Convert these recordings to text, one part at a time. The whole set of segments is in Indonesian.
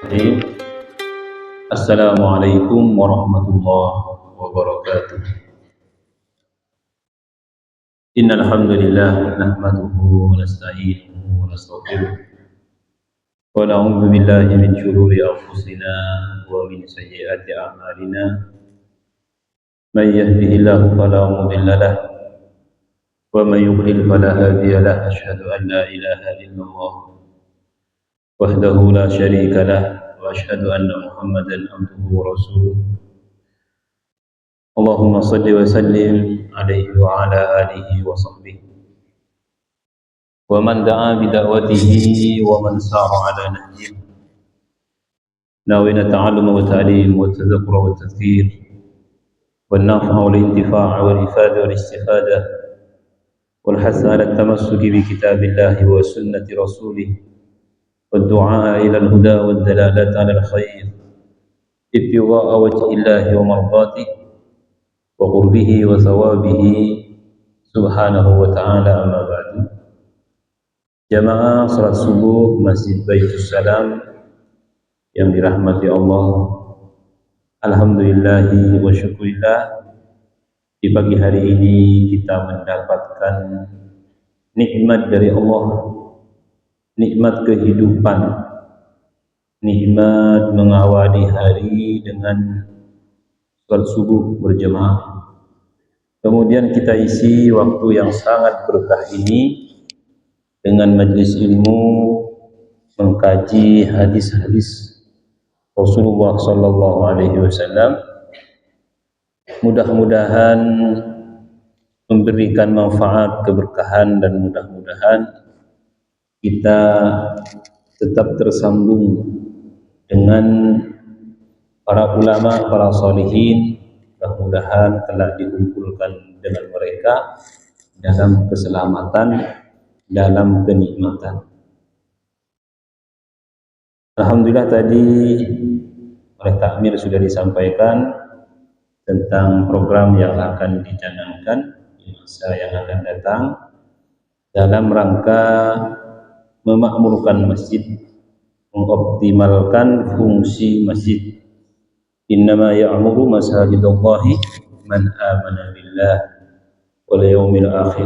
Bismillahirrahmanirrahim. Assalamualaikum warahmatullahi wabarakatuh. Innal hamdalillah nahmaduhu wa nasta'inuhu wa nastaghfiruh wa na'udzu billahi min shururi anfusina wa min sayyiati a'malina. May yahdihillahu fala mudilla lahu wa may yudlil fala hadiya lahu. Asyhadu an la ilaha illallah wahdahu la syarika lahu wa asyhadu anna Muhammadan abduhu wa rasuluh. Allahumma salli wa sallim alaihi wa ala alihi wa sahbihi wa man da'a bi da'watihi wa man sara ala nahjihi. Nawina ta'alluma wa ta'lim wa tadhakkura wa tadhkir wal naf'a wal intifa' wal ifada wal istifada wal hasa ala tamassuki bi kitabillahi wa sunnati rasulih wad du'a ila al huda wad dalalata ala al khair ibtigha'a wajhillahi wa mardatihi wa qurbihi wa thawabihi subhanahu wa ta'ala. Amma ba'du. Jamaah salat subuh Masjid Baitus Salam yang dirahmati Allah, alhamdulillahi wa syukurillah, di pagi hari ini kita mendapatkan nikmat dari Allah, nikmat kehidupan, nikmat mengawali hari dengan salat subuh berjamaah. Kemudian kita isi waktu yang sangat berkah ini dengan majelis ilmu, mengkaji hadis-hadis Rasulullah sallallahu alaihi wasallam. Mudah-mudahan memberikan manfaat, keberkahan, dan mudah-mudahan kita tetap tersambung dengan para ulama, para sholihin. Mudah-mudahan telah dikumpulkan dengan mereka dalam keselamatan, dalam kenikmatan. Alhamdulillah tadi oleh takmir sudah disampaikan tentang program yang akan dicanangkan di masa yang akan datang dalam rangka memakmurkan masjid, mengoptimalkan fungsi masjid. Innama ya'muru masajidallahi man amana billah wal yaumil akhir.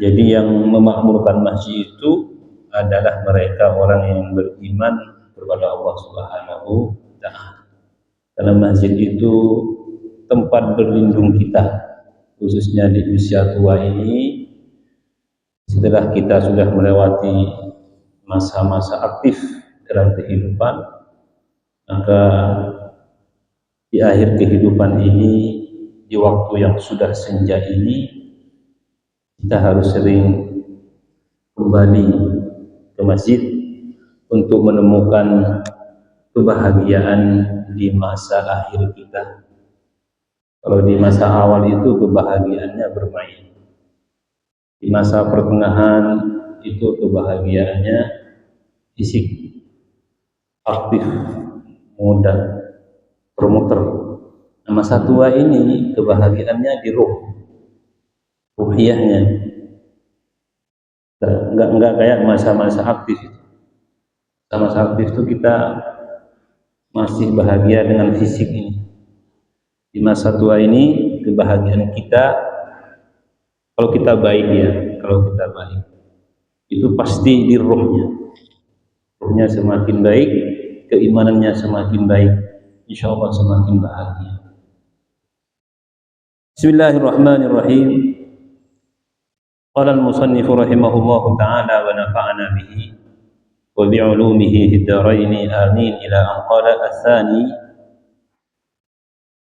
Jadi yang memakmurkan masjid itu adalah mereka orang yang beriman kepada Allah Subhanahu wa ta'ala. Karena masjid itu tempat berlindung kita, khususnya di usia tua ini, setelah kita sudah melewati masa-masa aktif dalam kehidupan, maka di akhir kehidupan ini, di waktu yang sudah senja ini, kita harus sering kembali ke masjid untuk menemukan kebahagiaan di masa akhir kita. Kalau di masa awal itu kebahagiaannya bermain, di masa pertengahan itu kebahagiaannya fisik, aktif, mudah, bermuter. Nah, masa tua ini kebahagiaannya di ruhiyahnya. Enggak kayak masa-masa aktif itu. Masa aktif itu kita masih bahagia dengan fisik ini. Di masa tua ini kebahagiaan kita, kalau kita baik ya, kalau kita baik itu pasti di ruhnya. Ruhnya semakin baik, keimanannya semakin baik, insya Allah semakin bahagia. Bismillahirrahmanirrahim. Qala al-musannifu rahimahullahu ta'ala wa nafa'ana bihi wa bi'ulumihi fid dharain amin ila an qala ats-tsani.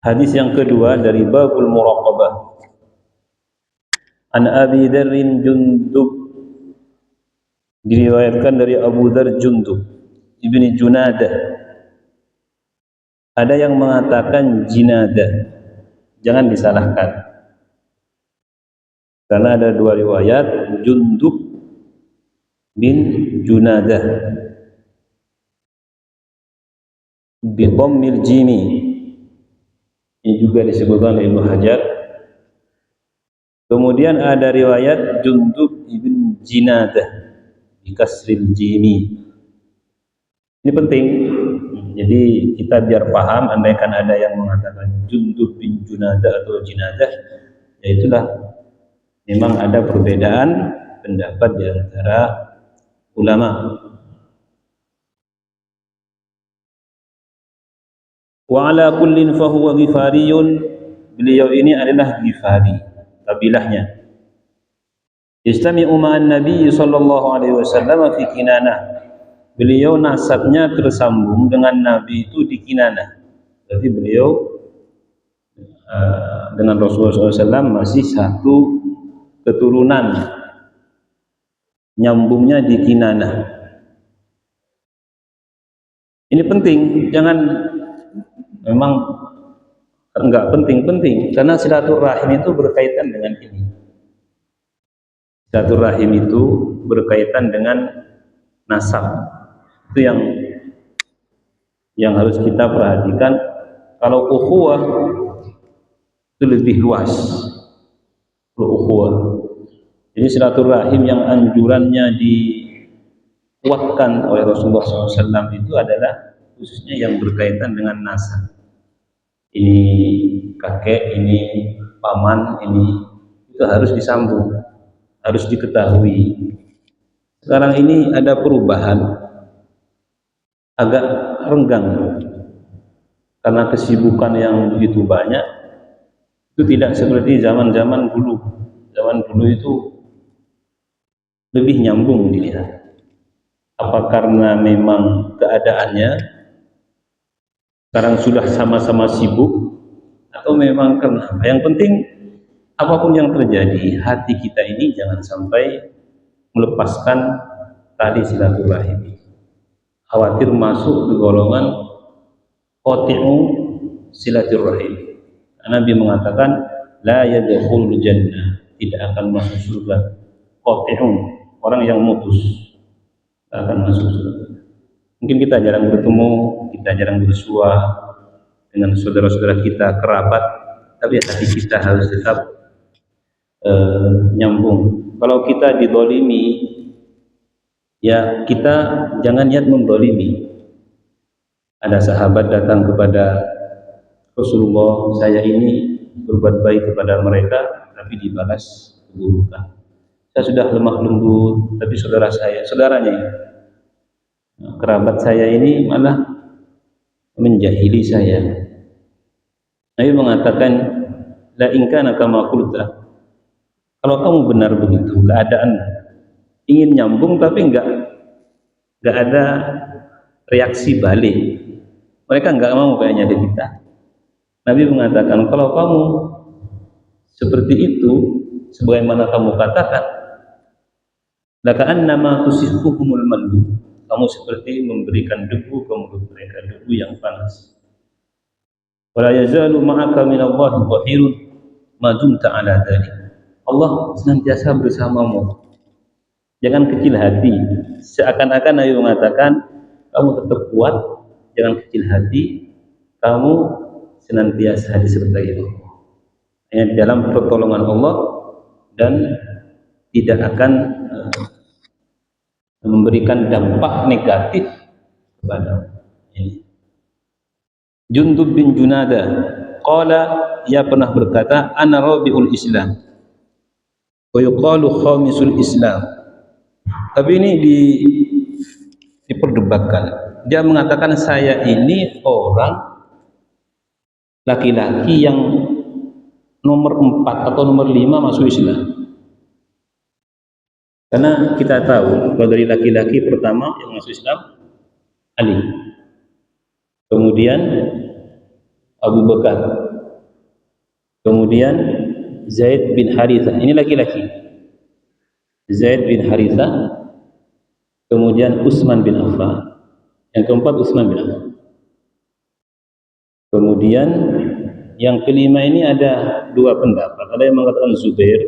Hadis yang kedua dari babul muraqabah. An Abi Dzar Jundub, diriwayatkan dari Abu Dzar Jundub ibni Junadah. Ada yang mengatakan Jinadah, jangan disalahkan, karena ada dua riwayat, Jundub bin Junadah bi dhammil jimi. Ini juga disebutkan oleh Ibnu Hajar. Kemudian ada riwayat Jundub ibn Jinadah bi kasril jimi. Ini penting. Jadi kita biar paham, andaikan ada yang mengatakan Jundub bin Junadah atau Jinadah, ya itulah memang ada perbedaan pendapat di antara ulama. Wa ala kullin fahuwa Ghifariyun, beliau ini adalah Ghifari, kabilahnya. Istami'u ma'an Nabi sallallahu alaihi wasallam fi Kinanah. Beliau nasabnya tersambung dengan Nabi itu di Kinanah. Berarti beliau dengan Rasulullah SAW masih satu keturunan, nyambungnya di Kinanah. Ini penting, jangan memang enggak penting-penting, karena silaturahim itu berkaitan dengan ini. Silaturahim itu berkaitan dengan nasab. Itu yang harus kita perhatikan. Kalau ukhuwah itu lebih luas. Kalau ukhuwah, jadi silaturahim yang anjurannya dikuatkan oleh Rasulullah SAW itu adalah khususnya yang berkaitan dengan nasab. Ini kakek, ini paman, ini itu harus disambung, harus diketahui. Sekarang ini ada perubahan, agak renggang karena kesibukan yang begitu banyak. Itu tidak seperti zaman-zaman dulu. Zaman dulu itu lebih nyambung dilihat. Apa karena memang keadaannya sekarang sudah sama-sama sibuk, atau memang karena apa? Yang penting apapun yang terjadi, hati kita ini jangan sampai melepaskan tali silaturahim. Khawatir masuk ke golongan qati'u silaturahim. Nabi mengatakan la yadkhulul jannah, tidak akan masuk surga qati'un, orang yang mutus, tidak akan masuk surga. Mungkin kita jarang bertemu, kita jarang bersua dengan saudara-saudara kita, kerabat, tapi hati kita harus tetap nyambung. Kalau kita didolimi, ya kita jangan niat mendolimi. Ada sahabat datang kepada Rasulullah, saya ini berbuat baik kepada mereka, tapi dibalas keburukan. Saya sudah lemah lembut, tapi saudaranya, kerabat saya ini malah menjahili saya. Nabi mengatakan, la in kana kama qulta, kalau kamu benar begitu, keadaan ingin nyambung tapi enggak ada reaksi balik, mereka enggak mau kayaknya dari kita. Nabi mengatakan, kalau kamu seperti itu, sebagaimana kamu katakan, laka'annama tusihhuhumul mallu, kamu seperti memberikan debu ke mulut mereka, debu yang panas. Wala yazalu ma'aka minallahi dhahirun ma dumta ala dzalik, Allah senantiasa bersamamu. Jangan kecil hati. Seakan-akan Nabi mengatakan, kamu tetap kuat, jangan kecil hati, kamu senantiasa disertai Allah. Hanya dalam pertolongan Allah, dan tidak akan memberikan dampak negatif kepada ini. Jundub bin Junadah qala, ia pernah berkata, ana rabiul Islam wa yuqalu khamisul Islam. Tapi ini diperdebatkan. Dia mengatakan, saya ini orang laki-laki yang nomor 4 atau nomor 5 masuk Islam. Karena kita tahu kalau dari laki-laki pertama yang masuk Islam Ali, kemudian Abu Bakar, kemudian Zaid bin Harithah, ini laki-laki, Zaid bin Harithah, kemudian Utsman bin Affan, yang keempat Utsman bin Affan, kemudian yang kelima ini ada dua pendapat. Ada yang mengatakan Zubair,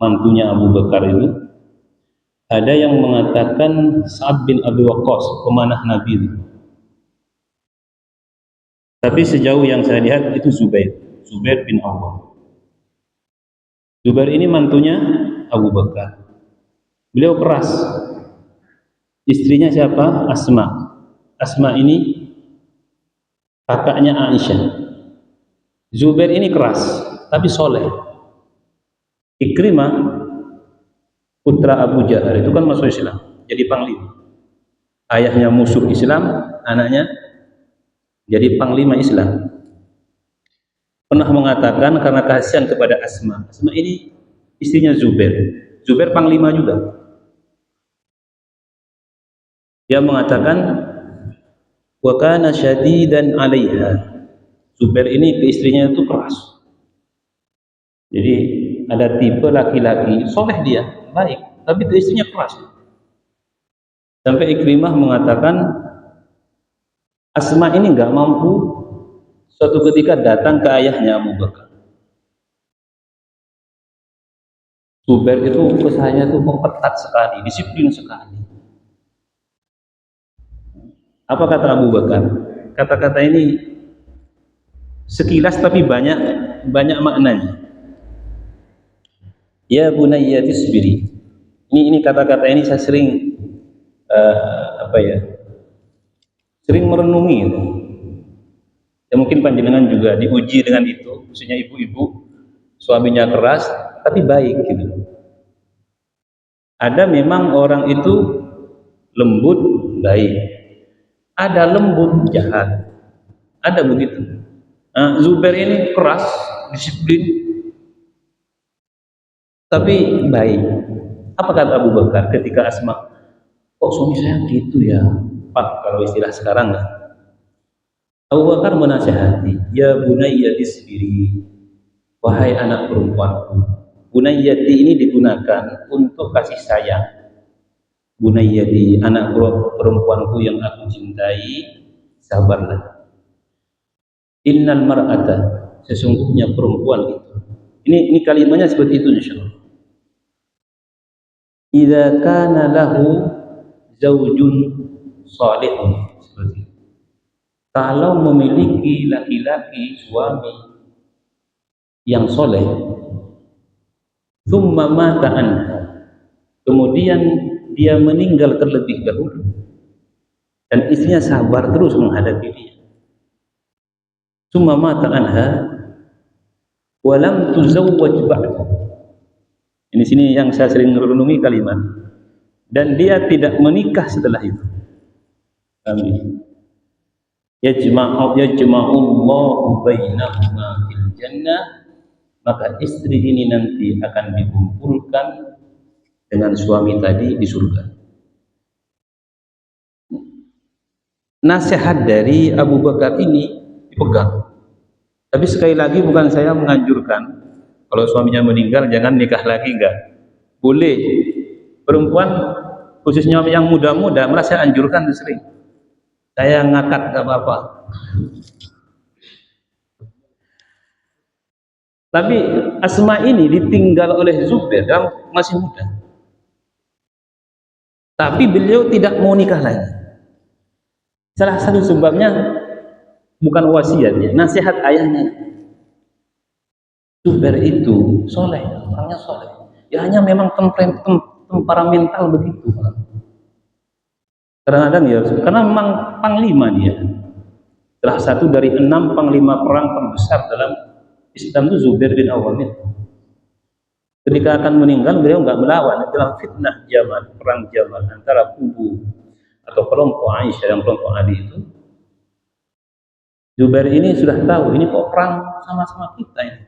mantunya Abu Bakar itu. Ada yang mengatakan Sa'ad bin Abi Waqqas, pemanah Nabi itu. Tapi sejauh yang saya lihat itu Zubair bin Awwam. Zubair ini mantunya Abu Bakar. Beliau keras. Istrinya siapa? Asma. Asma ini kakaknya Aisyah. Zubair ini keras, tapi soleh. Ikrimah, putra Abu Jahal itu kan masuk Islam, jadi panglima. Ayahnya musuh Islam, anaknya jadi panglima Islam. Pernah mengatakan karena kasihan kepada Asma. Asma ini istrinya Zubair. Zubair panglima juga. Dia mengatakan, wa kana syadidan 'alaiha. Zubair ini ke istrinya itu keras. Jadi ada tipe laki-laki soleh dia, baik, tapi ke istrinya keras. Sampai Ikrimah mengatakan Asma ini nggak mampu suatu ketika datang ke ayahnya Abu Bakar. Zubair itu ke saya itu ketat sekali, disiplin sekali. Apa kata Abu Bakar? Kata-kata ini sekilas tapi banyak maknanya. Ya bunayya tisbiri. Ini kata-kata ini saya sering sering merenungi itu. Ya mungkin panjenengan juga diuji dengan itu, khususnya ibu-ibu, suaminya keras tapi baik gitu. Ada memang orang itu lembut baik, ada lembut jahat, ada begitu. Nah, Zubair ini keras, disiplin, tapi baik. Apa kata Abu Bakar ketika Asma, kok suami saya gitu ya Pak, kalau istilah sekarang lah. Abu Bakar menasihati, ya bunayya isbiri, wahai anak perempuanku. Bunayyati ini digunakan untuk kasih sayang. Bunayyati, anak perempuanku yang aku cintai, sabarlah. Innal mar'ata, sesungguhnya perempuan itu. Ini kalimatnya seperti itu insyaallah. Idza kana lahu zaujun salihun, seperti itu. Kalau memiliki laki-laki suami yang soleh, thumma mata anha, kemudian dia meninggal terlebih dahulu dan istrinya sabar terus menghadapi dia, thumma mata anha walam tuzawwaj ba'du. Ini sini yang saya sering renungi kalimat, dan dia tidak menikah setelah itu. Amin. Yajma'ullahu bainahuma fil jannah, maka istri ini nanti akan dikumpulkan dengan suami tadi di surga. Nasihat dari Abu Bakar ini dipegang. Tapi sekali lagi bukan saya menganjurkan kalau suaminya meninggal jangan nikah lagi, enggak. Boleh. Perempuan khususnya yang muda-muda malah saya anjurkan sering. Saya ngakak enggak apa-apa. Tapi Asma ini ditinggal oleh Zubair yang masih muda. Tapi beliau tidak mau nikah lagi. Salah satu sebabnya bukan wasiatnya, nasihat ayahnya. Zubair itu soleh, orangnya soleh. Ya hanya memang temperamental begitu. Kadang-kadang ya, karena memang panglima dia. Salah satu dari 6 panglima perang terbesar dalam Islam itu Zubair bin Awwam. Ketika akan meninggal beliau nggak melawan dalam fitnah Jamal, perang Jamal antara kubu atau kelompok Aisyah dan kelompok Ali itu. Zubair ini sudah tahu ini kok perang sama-sama kita ini.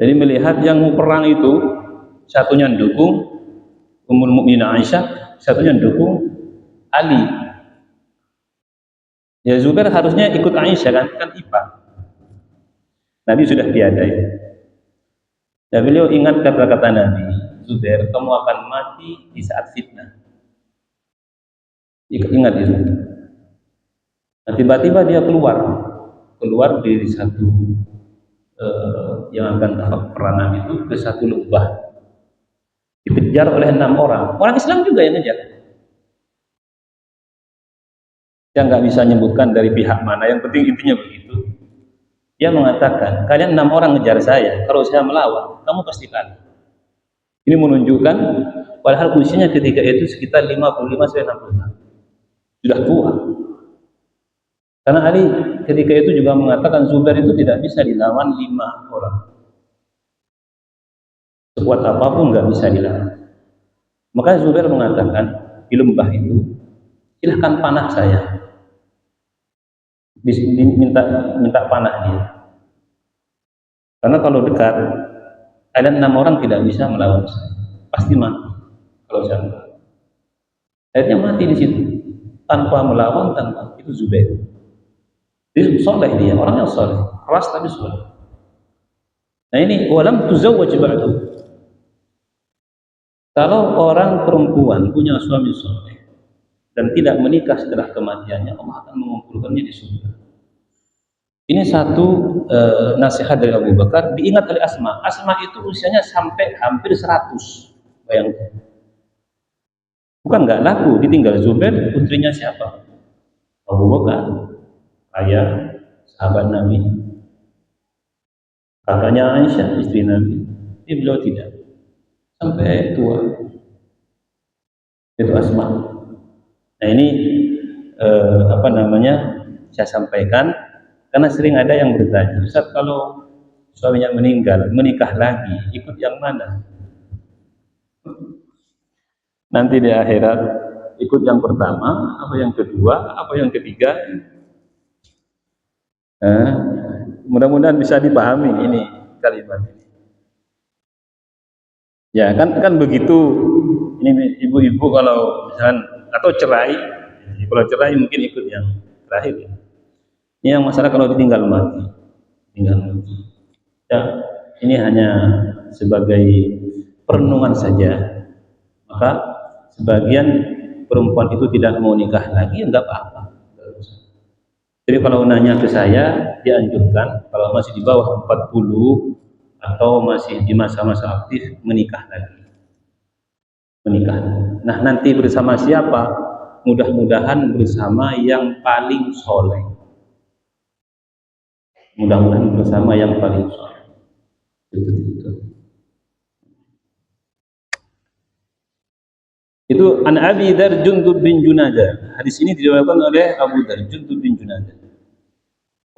Jadi melihat yang mau perang itu satunya mendukung Ummul Mukminin Aisyah, satunya mendukung Ali. Ya Zubair harusnya ikut Aisyah kan ipar. Nabi sudah tiada ya. Ya beliau ingat kata-kata Nabi, Zubair, kamu akan mati di saat fitnah. Ingat itu. Nah, tiba-tiba dia keluar dari satu yang akan peperangan itu ke satu lembah. Dikejar oleh 6 orang. Orang Islam juga yang ngejar. Saya nggak bisa menyebutkan dari pihak mana, yang penting intinya begitu. Dia mengatakan, kalian 6 orang ngejar saya, kalau saya melawan, kamu pasti kalah. Ini menunjukkan, padahal usianya ketika itu sekitar 55-60 tahun. sudah tua. Karena Ali ketika itu juga mengatakan Zubair itu tidak bisa dilawan 5 orang. Sekuat apapun nggak bisa dilawan. Maka Zubair mengatakan di lembah itu, silahkan panah saya. Minta panah dia. Karena kalau dekat ada 6 orang tidak bisa melawan saya, pasti mati kalau saya melawan. Akhirnya mati di situ tanpa melawan, tanpa itu Zubair. Dia soleh, dia orang yang soleh, keras tapi soleh. Nah ini walam tuzawwaj ba'du. Kalau orang perempuan punya suami soleh dan tidak menikah setelah kematiannya, Allah akan mengumpulkannya di surga. Ini satu nasihat dari Abu Bakar. Diingat oleh Asma. Asma itu usianya sampai hampir 100. Bayangkan. Bukan nggak laku, ditinggal Zubair, putrinya siapa? Abu Bakar, ayah, sahabat Nabi. Kakaknya Aisyah, istri Nabi. Ini beliau tidak. Sampai tua. Itu Asma. Nah ini saya sampaikan karena sering ada yang bertanya, Ustaz, kalau suaminya meninggal, menikah lagi, ikut yang mana? Nanti di akhirat ikut yang pertama, apa yang kedua, apa yang ketiga? Mudah-mudahan bisa dipahami ini kalimat ini. Ya kan begitu. Ini ibu-ibu kalau misalkan atau cerai, kalau cerai mungkin ikut yang terakhir. Ya. Ini yang masalah kalau ditinggal mati, Ya, ini hanya sebagai perenungan saja. Maka sebagian perempuan itu tidak mau nikah lagi, enggak apa-apa. Jadi kalau nanya ke saya, dianjurkan kalau masih di bawah 40 atau masih di masa-masa aktif menikah lagi. Nah nanti bersama siapa? Mudah-mudahan bersama yang paling soleh. Mudah-mudahan bersama yang paling soleh. Itu an Abi Dzar Jundub bin Junadah. Hadis ini diriwayatkan oleh Abu Dzar Jundub bin Junadah.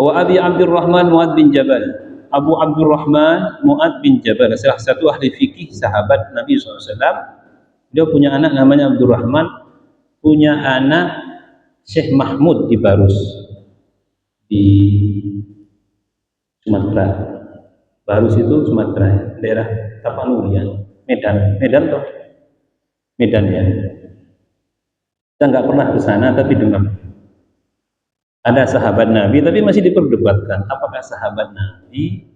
Wa Abi Abdurrahman Mu'ad bin Jabal. Abu Abdurrahman Mu'ad bin Jabal, salah satu ahli fikih sahabat Nabi SAW. Dia punya anak namanya Abdurrahman, punya anak Syekh Mahmud di Barus, di Sumatera. Barus itu Sumatera, daerah Tapanuli, Medan toh. Medan ya. Kita nggak pernah ke sana tapi dengar. Ada sahabat Nabi tapi masih diperdebatkan apakah sahabat Nabi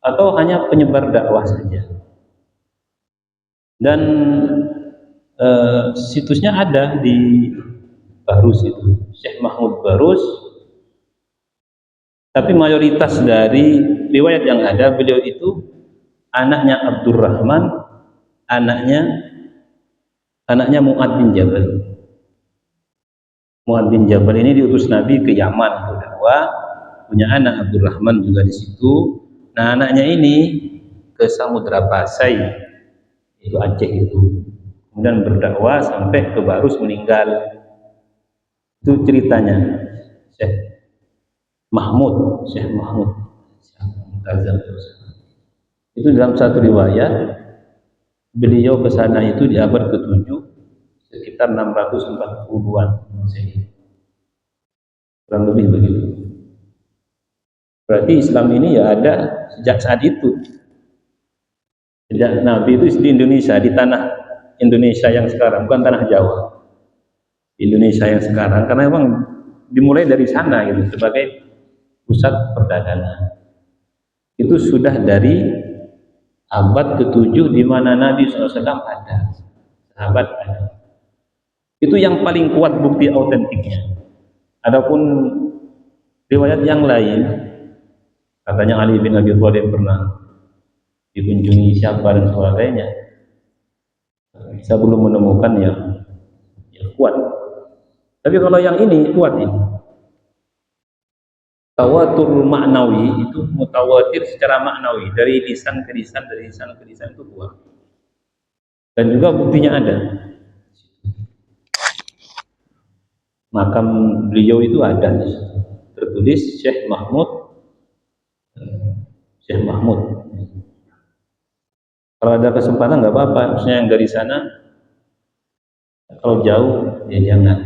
atau hanya penyebar dakwah saja. Dan situsnya ada di Barus itu, Syekh Mahmud Barus. Tapi mayoritas dari riwayat yang ada, beliau itu anaknya Abdurrahman, anaknya Mu'ad bin Jabal. Mu'ad bin Jabal ini diutus Nabi ke Yaman untuk dakwah, punya anak Abdurrahman juga di situ. Nah anaknya ini ke Samudra Pasai, itu Aceh itu. Kemudian berdakwah sampai ke Barus, meninggal. Itu ceritanya Syekh Mahmud. Itu dalam satu riwayat beliau ke sana itu di abad ke-7 sekitar 640-an kurang lebih begitu. Berarti Islam ini ya ada sejak saat itu. Sejak Nabi itu di Indonesia, di tanah Indonesia yang sekarang, bukan tanah Jawa. Indonesia yang sekarang, karena memang dimulai dari sana gitu sebagai pusat perdagangan. Itu sudah dari abad ke-7 di mana Nabi SAW ada, sahabat ada. Itu yang paling kuat bukti autentiknya. Adapun riwayat yang lain, katanya Ali bin Abi Thalib pernah dikunjungi siapa dan sebagainya, saya belum menemukan yang kuat. Tapi kalau yang ini kuat ini. Tawatur maknawi itu mutawatir secara maknawi dari lisan ke lisan, itu kuat. Dan juga buktinya ada. makam beliau itu ada di situ. Tertulis Syekh Mahmud. Syekh Mahmud. Kalau ada kesempatan nggak apa-apa, maksudnya yang dari sana. Kalau jauh ya jangan.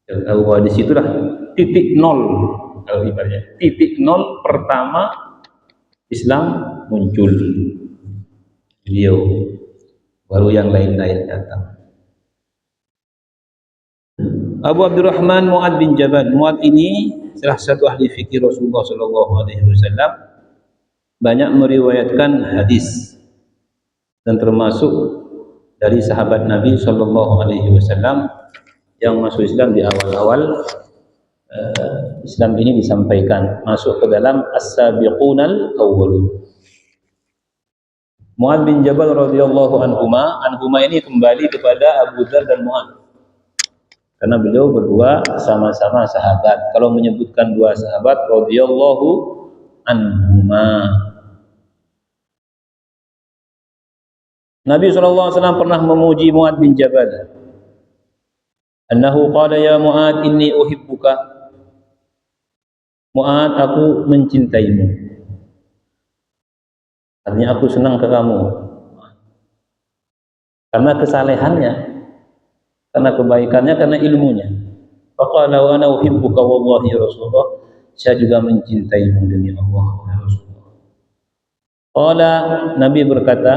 Yang tahu bahwa disitulah titik nol, kalau ibaratnya titik nol pertama Islam muncul, beliau, baru yang lain-lain datang. Abu Abdurrahman Mu'ad bin Jabal. Mu'ad ini salah satu ahli fikih Rasulullah SAW, banyak meriwayatkan hadis dan termasuk dari sahabat Nabi SAW yang masuk Islam di awal-awal Islam ini disampaikan, masuk ke dalam as-sabiqunal awwalun. Mu'ad bin Jabal radhiyallahu anhuma ini kembali kepada Abu Dzar dan Mu'ad, karena beliau berdua sama-sama sahabat. Kalau menyebutkan dua sahabat radhiyallahu anhuma. Nabi SAW pernah memuji Mu'ad bin Jabal. Annahu qala ya Mu'ad inni uhibbuka. Mu'ad, aku mencintaimu. Artinya aku senang ke kamu. Karena kesalehannya, karena kebaikannya, karena ilmunya. Faqala wa ana uhibbuka wallahi ya Rasulullah. Saya juga mencintaimu demi Allah ya Rasulullah. Qala, Nabi berkata,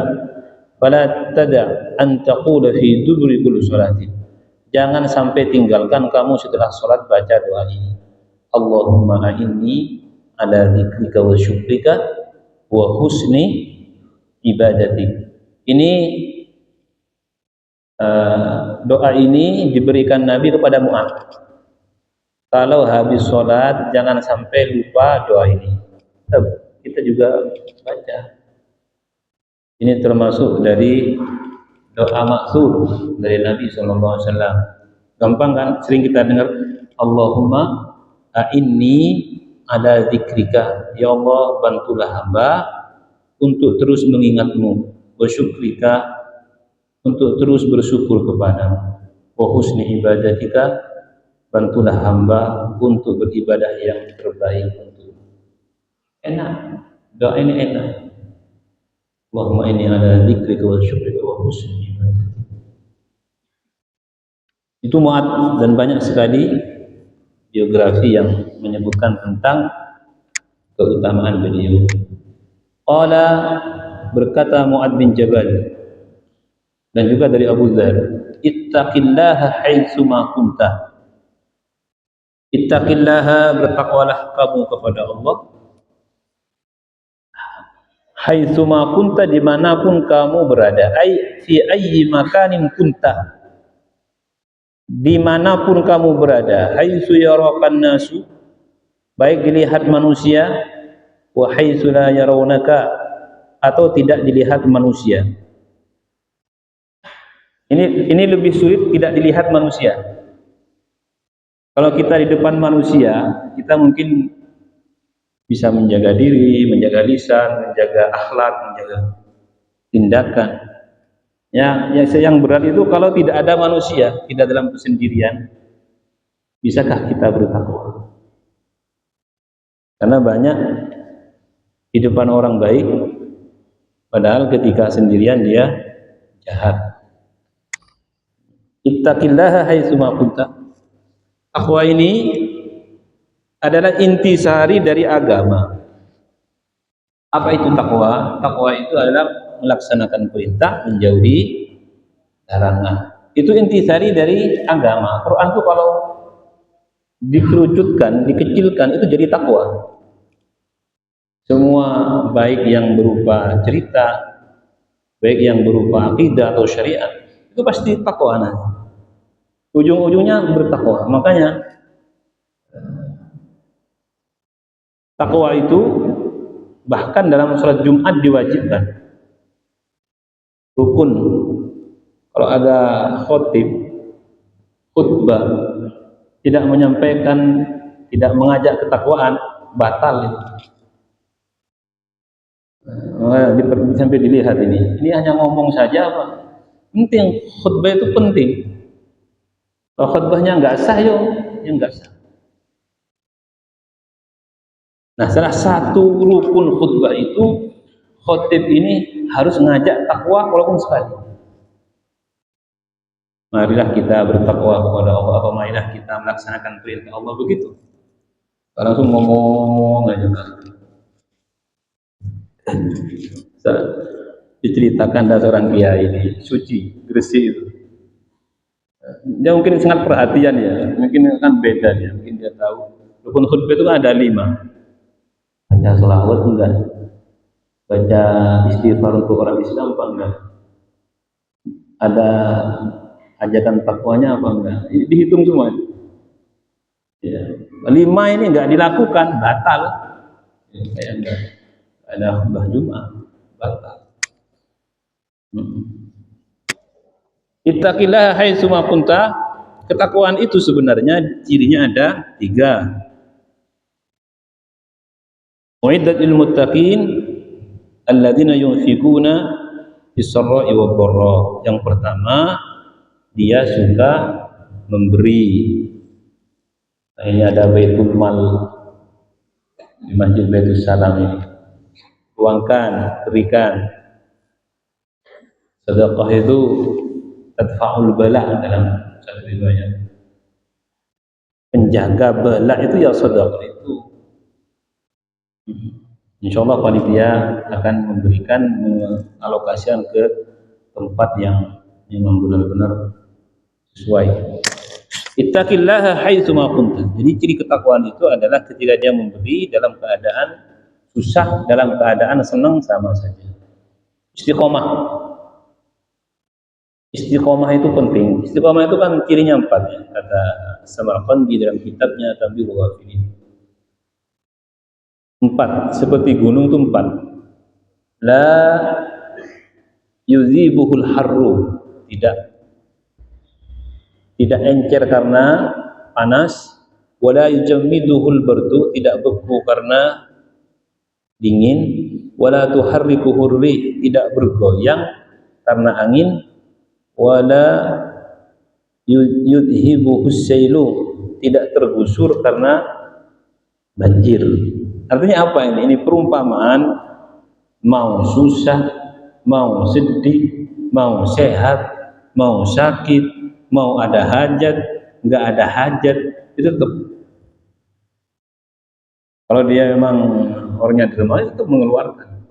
fala tada' an taqula fi duburi kulli salatin. Jangan sampai tinggalkan kamu setelah salat baca doa ini. Allahumma a'inni ala dzikrika wa syukrika wa husni ibadatik. Ini doa ini diberikan Nabi kepada Mu'ad. Kalau habis sholat jangan sampai lupa doa ini. Kita juga baca. Ini termasuk dari doa maksud dari Nabi SAW. Gampang kan? Sering kita dengar, Allahumma a'inni ala dzikrika. Ya Allah, bantulah hamba untuk terus mengingatmu, wa syukrika, untuk terus bersyukur kepadamu, wa husni ibadatika, bantulah hamba untuk beribadah yang terbaik untukmu. Enak, doa ini enak. Allahumma inni ala dzikrika wa syukrika wa husni ibadatika. Itu Mu'ad, dan banyak sekali biografi yang menyebutkan tentang keutamaan beliau. Qala, berkata Mu'ad bin Jabal, dan juga dari Abu Dzar, ittaqillaha haitsu ma kunta. Ittaqillaha, bertakwalah kamu kepada Allah, haitsu ma kunta, dimanapun kamu berada. Ai fi ayyi makanin kunta, dimanapun kamu berada. Haitsu yarakan nasu, baik dilihat manusia, wa haitsu la yarawnaka, atau tidak dilihat manusia. Ini lebih sulit, tidak dilihat manusia. Kalau kita di depan manusia, kita mungkin bisa menjaga diri, menjaga lisan, menjaga akhlak, menjaga tindakan. Yang berat itu kalau tidak ada manusia, tidak dalam kesendirian, bisakah kita bertakwa? Karena banyak di depan orang baik, padahal ketika sendirian dia jahat. Ittaqillaha haitsu ma kunta. Takwa ini adalah intisari dari agama. Apa itu takwa? Takwa itu adalah melaksanakan perintah, menjauhi larangan. Itu intisari dari agama. Quran itu kalau dikerucutkan, dikecilkan, itu jadi takwa. Semua baik yang berupa cerita, baik yang berupa akidah atau syariat, itu pasti takwa nanti. Ujung-ujungnya bertakwa. Makanya takwa itu bahkan dalam sholat Jumat diwajibkan. Rukun. Kalau ada khutbah tidak menyampaikan, tidak mengajak ketakwaan, batal itu. Sampai dilihat ini hanya ngomong saja apa? Penting, khutbah itu penting. Kalau khutbahnya nggak sah, ya nggak sah. Nah, salah satu rukun khutbah itu khotib ini harus ngajak takwa walaupun sekali. Marilah kita bertakwa kepada Allah, atau marilah kita melaksanakan perintah Allah, begitu. Langsung ngomong aja kan. Diceritakan ada seorang kiai ini suci, Gresik itu. Dia mungkin sangat perhatian ya, mungkin kan beda dia, mungkin dia tahu. Rukun khutbah itu kan ada 5. Baca selawat enggak? Baca istighfar untuk orang Islam apa enggak? Ada ajakan takwanya apa enggak? Dihitung semua. Ya. 5 ini enggak dilakukan, batal. Ya, kayak enggak ada khutbah Jumat, batal. Ittaqillah haitsu ma kunta. Ketakwaan itu sebenarnya cirinya ada 3. Uiddat lil muttaqin alladzina yunfikuna fis-sarra'i wad-dharra. Yang pertama, dia suka memberi. Nah, ini ada Baitul Mal di Masjid Baitul Salam ini. Tuangkan, berikan. Sedekah itu tadfa'ul bala dalam satu riwayat. Penjaga bala itu ya sedekah itu. Insyaallah panitia akan memberikan mengalokasikan ke tempat yang memang benar-benar sesuai. Ittaqillaha haitsu ma kunta. Jadi ciri ketakwaan itu adalah ketika dia memberi dalam keadaan susah, dalam keadaan senang, sama saja. Istiqomah. Istiqomah itu penting. Istiqomah itu kan cirinya 4 ya. Kata Samarqandi dalam kitabnya Tanbihul Ghafilin. 4, seperti gunung itu 4. La yuzibuhul harru, tidak encer karena panas, wala yujammiduhul bardu, tidak beku karena dingin, wala tuharrikuhur rih, tidak bergoyang karena angin, wala yudhibuhus sailu, tidak tergusur karena banjir. Artinya apa ini? Ini perumpamaan mau susah, mau sedih, mau sehat, mau sakit, mau ada hajat, nggak ada hajat, itu tetap. Kalau dia memang orangnya dermawan, itu mengeluarkan.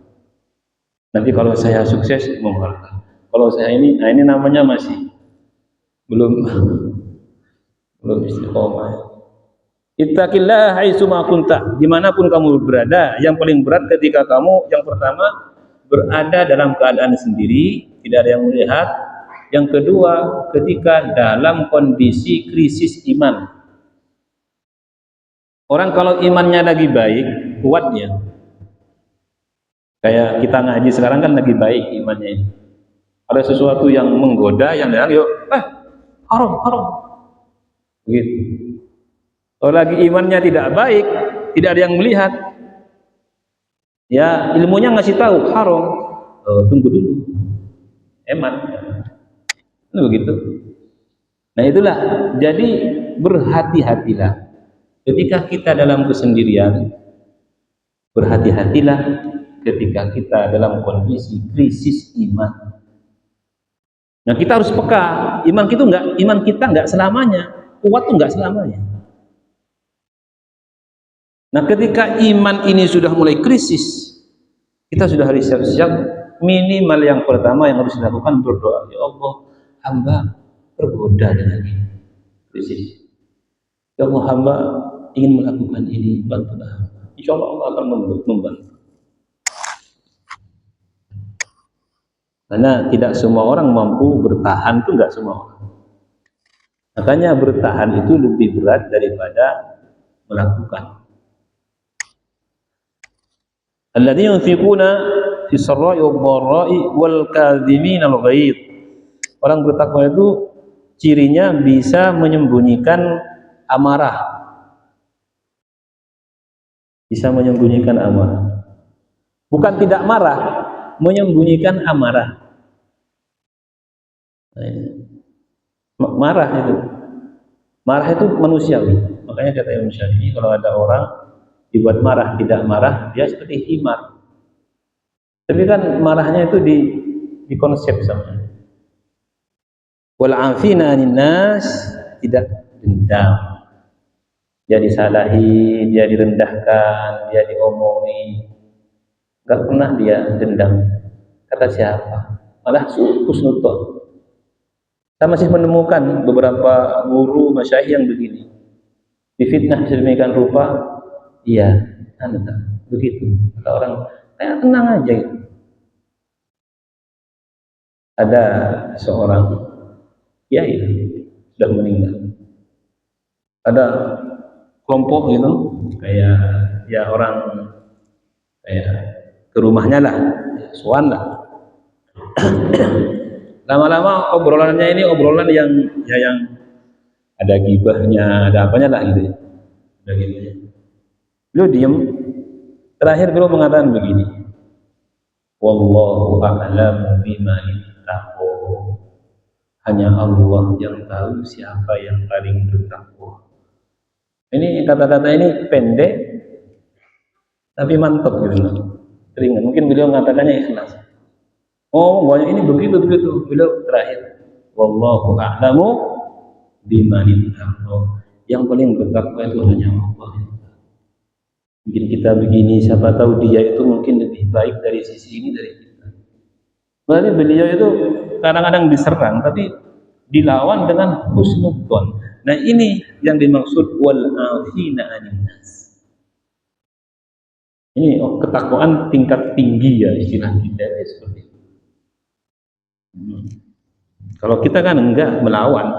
Nanti kalau saya sukses, mengeluarkan. Kalau saya ini, nah ini namanya masih belum istiqomah. Ittaqillah haitsu ma kunta. Dimanapun kamu berada, yang paling berat ketika kamu yang pertama berada dalam keadaan sendiri, tidak ada yang melihat. Yang kedua, ketika dalam kondisi krisis iman. Orang kalau imannya lagi baik, kuatnya. Kayak kita ngaji sekarang kan lagi baik imannya ini. Ada sesuatu yang menggoda, yang bilang, yuk, haram. Begitu. Kalau lagi imannya tidak baik, tidak ada yang melihat, ya ilmunya ngasih tahu haram, tunggu dulu, eman, itu begitu. Nah itulah, jadi berhati-hatilah ketika kita dalam kesendirian, berhati-hatilah ketika kita dalam kondisi krisis iman. Nah kita harus peka, iman kita nggak selamanya kuat, tuh nggak selamanya. Nah ketika iman ini sudah mulai krisis, kita sudah harus siap-siap. Minimal yang pertama yang harus dilakukan berdoa, ya Allah, hamba tergoda dengan ini krisis. Ya Allah, hamba ingin melakukan ini, bantulah. Insya Allah akan membantu. Karena tidak semua orang mampu bertahan, itu enggak semua orang. Makanya bertahan itu lebih berat daripada melakukan. Alladzina yunfiquna fis sarra'i wad-dharra'i wal kadhimina al-ghaidh. Orang bertakwa itu cirinya bisa menyembunyikan amarah. Bisa menyembunyikan amarah. Bukan tidak marah, menyembunyikan amarah. Marah itu. Marah itu manusiawi. Makanya kata Imam Syafi'i, kalau ada orang dibuat marah tidak marah, dia seperti himar. Tapi kan marahnya itu di konsep sama. Wal afina 'anil nas, tidak dendam. Dia disalahi, dia direndahkan, dia diomongi, nggak pernah dia dendam. Kata siapa? Malah husnudzon. Saya masih menemukan beberapa guru masyayikh yang begini. Difitnah sedemikian rupa, iya, begitu. Kata orang, tenang aja. Ada seorang kiai sudah meninggal. Ada kelompok gitu, kayak ya orang kayak ke rumahnya lah, suan lah. Lama-lama obrolannya ini obrolan yang ada gibahnya, ada apanya lah gitu. Ada gibahnya. Beliau diam. Terakhir beliau mengatakan begini. Wallahu a'lamu biman ittaqo. Hanya Allah yang tahu siapa yang paling bertakwa. Ini kata-kata ini pendek tapi mantap gitu. Ringan. Mungkin beliau mengatakannya ikhlas. Oh, banyak ini begitu. Beliau terakhir, wallahu a'lamu biman ittaqo. Yang paling bertakwa itu hanya Allah. Mungkin kita begini, siapa tahu dia itu mungkin lebih baik dari sisi ini dari kita. Berarti beliau itu kadang-kadang diserang, tapi dilawan dengan husnudzon. Nah ini yang dimaksud wal afina 'anil nas. Ini ketakwaan tingkat tinggi ya istilah kita seperti itu. Kalau kita kan enggak melawan.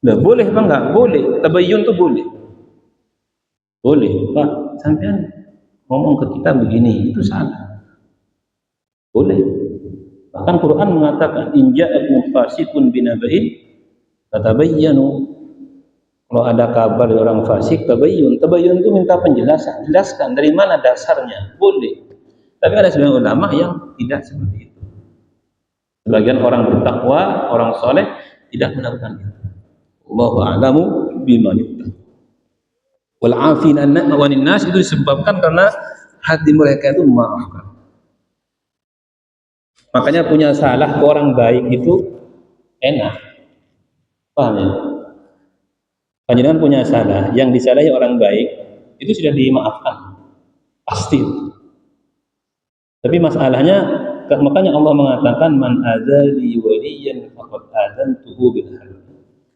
Nah, boleh apa enggak? Boleh. Tabayyun tuh boleh. Boleh, Pak, sampean ngomong ke kita begini, itu salah. Boleh. Bahkan Quran mengatakan in ja'akum fasiqun binaba'in fatabayyanu. Kalau ada kabar dari orang fasik, tabayyun. Tabayyun itu minta penjelasan, jelaskan dari mana dasarnya. Boleh. Tapi ada sebagian ulama yang tidak seperti itu. Sebagian orang bertakwa, orang soleh tidak melakukan itu. Allahu a'lamu biman ittaqo. Wal afina 'anil nas itu disebabkan karena hati mereka itu memaafkan. Makanya punya salah ke orang baik itu enak. Paham ya? Panjenengan punya salah, yang disalahi orang baik itu sudah dimaafkan. Pasti. Tapi masalahnya, makanya Allah mengatakan man adzali waliyan faqad adzantuhu bil harb.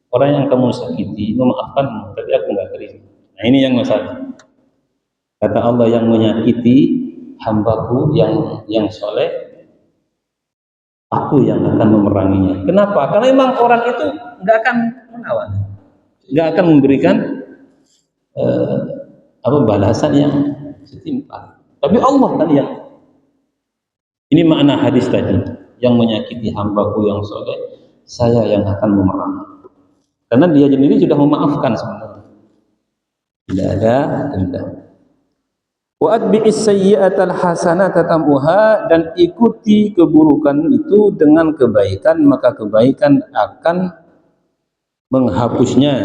Orang yang kamu sakiti memaafkanmu, tapi aku enggak terima. Nah ini yang masalah. Kata Allah, yang menyakiti hambaku yang soleh, aku yang akan memeranginya. Kenapa? Karena memang orang itu nggak akan melawan, nggak akan memberikan balasan yang setimpal. Tapi Allah kan yang ini makna hadis tadi, yang menyakiti hambaku yang soleh, saya yang akan memerangi. Karena dia sendiri sudah memaafkan sebenarnya. Tidak ada dendam. Wa atbi'is sayyi'atal hasanata tam'uha, dan ikuti keburukan itu dengan kebaikan, maka kebaikan akan menghapusnya.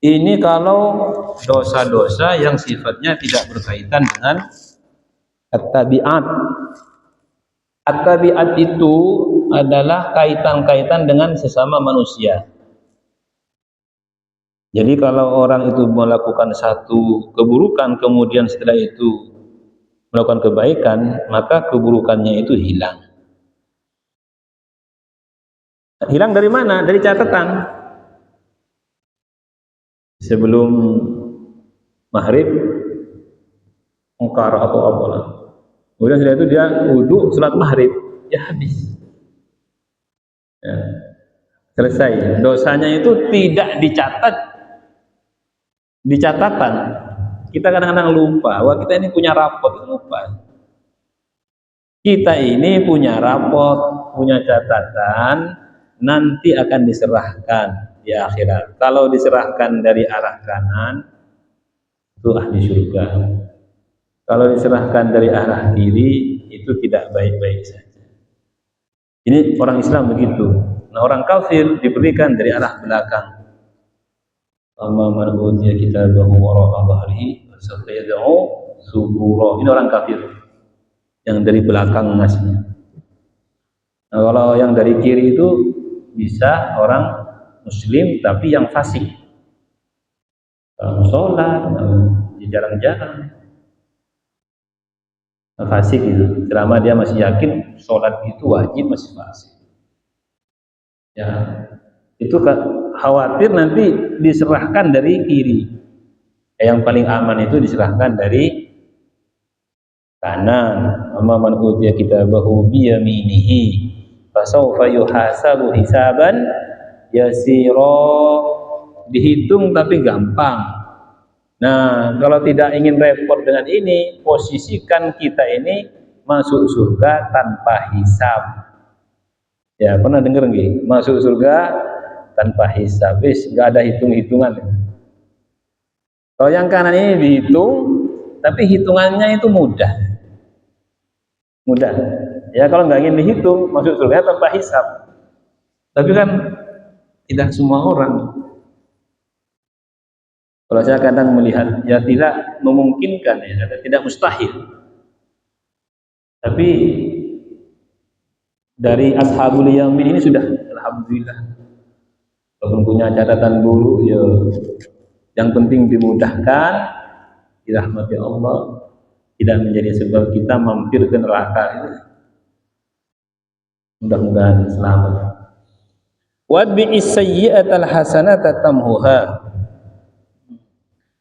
Ini kalau dosa-dosa yang sifatnya tidak berkaitan dengan at-tabi'at. At-tabi'at itu adalah kaitan-kaitan dengan sesama manusia. Jadi kalau orang itu melakukan satu keburukan, kemudian setelah itu melakukan kebaikan, maka keburukannya itu hilang. Hilang dari mana? Dari catatan. Sebelum maghrib, mungkar atau apalah. Kemudian setelah itu dia wudhu, sholat maghrib, ya habis. Ya. Selesai. Dosanya itu tidak dicatat di catatan. Kita kadang-kadang lupa, wah kita ini punya rapot, lupa. Kita ini punya rapot, punya catatan, nanti akan diserahkan di akhirat. Kalau diserahkan dari arah kanan, itu ahli surga. Kalau diserahkan dari arah kiri, itu tidak baik-baik saja. Ini orang Islam begitu. Nah, orang kafir diberikan dari arah belakang. Amma man utiya kitabahu wara'a dhahrihi fasawfa yad'u subura. Ini orang kafir yang dari belakang ngasihnya. Nah, kalau yang dari kiri itu bisa orang muslim tapi yang fasik. Sholat, jarang-jarang. Fasik itu, selama dia masih yakin sholat itu wajib, masih fasik. Ya, itu khawatir nanti diserahkan dari kiri. Yang paling aman itu diserahkan dari kanan. Amma man utiya kitabahu biyaminihi fasawfa yuhasabu hisaban yasira. Dihitung tapi gampang. Nah, kalau tidak ingin repot dengan ini, posisikan kita ini masuk surga tanpa hisab. Ya, pernah dengar nggih? Masuk surga tanpa hisab, wis nggak ada hitung-hitungan. Kalau yang kanan ini dihitung, tapi hitungannya itu mudah. Mudah. Ya, kalau nggak ingin dihitung, masuk surga tanpa hisab. Tapi kan tidak semua orang. Kalau saya kadang melihat, ya tidak memungkinkan, ya tidak mustahil. Tapi dari ashabul yamin ini sudah alhamdulillah. Walaupun punya catatan buruk, ya yang penting dimudahkan, dirahmati Allah, tidak menjadi sebab kita mampir ke neraka. Mudah-mudahan selamat. Wadbi'is sayyi'atal hasanata tamhuha.